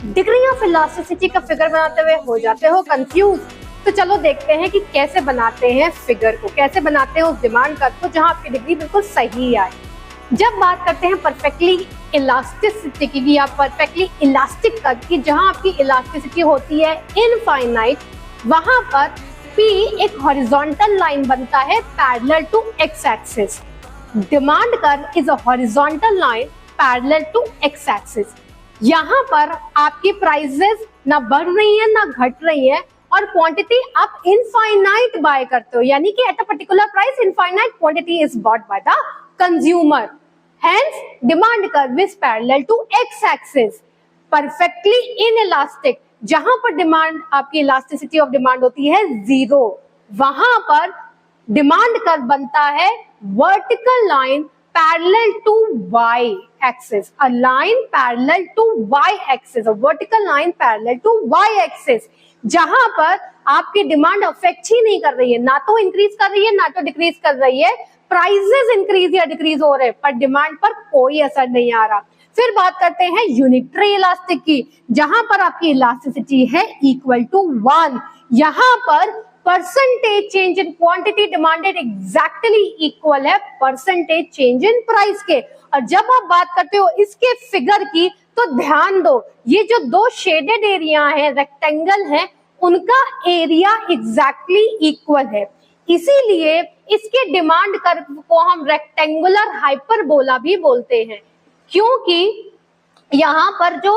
Degree of elasticity का figure बनाते हुए हो जाते हो कंफ्यूज, तो चलो देखते हैं कि कैसे बनाते हैं फिगर को, कैसे बनाते हैं उस डिमांड कर्व को जहां आपकी डिग्री बिल्कुल सही आए। जब बात करते हैं परफेक्टली इलास्टिसिटी की या परफेक्टली इलास्टिक कर्व की, जहां आपकी इलास्टिसिटी होती है इनफाइनाइट, वहां पर P एक हॉरिजॉन्टल लाइन बनता है parallel to x axis. Demand curve is a horizontal line parallel to x axis. यहाँ पर आपकी प्राइसेस ना बढ़ रही है ना घट रही है, और क्वांटिटी आप इनफाइनाइट बाय करते हो, यानी कि at a particular price infinite quantity is bought by the consumer. Hence, demand curve is parallel to x-axis, perfectly inelastic। जहां पर डिमांड आपकी इलास्टिसिटी ऑफ डिमांड होती है 0, वहां पर डिमांड कर्व बनता है vertical line parallel to y axis, a line parallel to y axis, a vertical line parallel to y axis, जहां पर आपकी डिमांड अफेक्ट ही नहीं कर रही है, ना तो इंक्रीज कर रही है ना तो डिक्रीज कर रही है। प्राइसेस इंक्रीज या डिक्रीज हो रहे हैं पर डिमांड पर कोई असर नहीं आ रहा। फिर बात करते हैं यूनिटरी इलास्टिक की, जहां पर आपकी इलास्टिसिटी है इक्वल टू 1। यहां पर percentage change in quantity demanded exactly equal है परसेंटेज चेंज इन प्राइस के। और जब आप बात करते हो इसके फिगर की, तो ध्यान दो, ये जो दो शेडेड एरिया है, रेक्टेंगल है, उनका एरिया एग्जैक्टली इक्वल है। इसीलिए इसके डिमांड कर्व को हम रेक्टेंगुलर हाइपरबोला भी बोलते हैं, क्योंकि यहां पर जो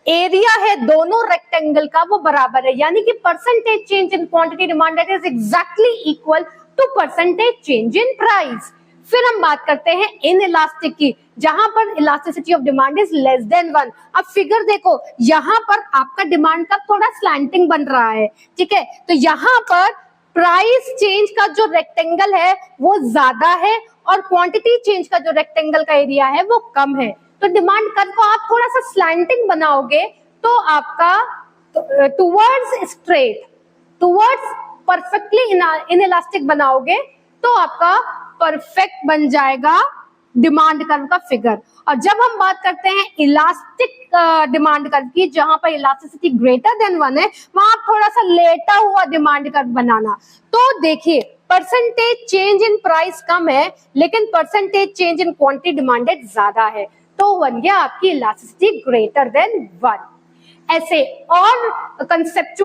एरिया है दोनों रेक्टेंगल का वो बराबर है, यानी कि percentage change in quantity demanded is exactly equal to percentage change in price. फिर हम बात करते हैं इन इलास्टिक की, जहां पर elasticity of demand is less than 1। अब फिगर देखो, यहां पर आपका डिमांड का थोड़ा स्लैंटिंग बन रहा है, ठीक है, तो यहां पर प्राइस चेंज का जो रेक्टेंगल है वो ज्यादा है और क्वांटिटी चेंज का जो रेक्टेंगल का एरिया है वो कम है। तो डिमांड कर्व को आप थोड़ा सा स्लैंटिंग बनाओगे तो आपका towards straight, towards perfectly inelastic बनाओगे तो आपका परफेक्ट बन जाएगा डिमांड कर्व का फिगर। और जब हम बात करते हैं इलास्टिक डिमांड कर्व की, जहां पर इलास्टिसिटी ग्रेटर देन 1 है, वहां आप थोड़ा सा लेटा हुआ डिमांड कर्व बनाना। तो देखिए, परसेंटेज चेंज इन प्राइस कम है लेकिन percentage change in quantity demanded ज्यादा है, तो बन गया आपकी इलास्टिसिटी ग्रेटर देन 1। ऐसे और कंसेप्चुअल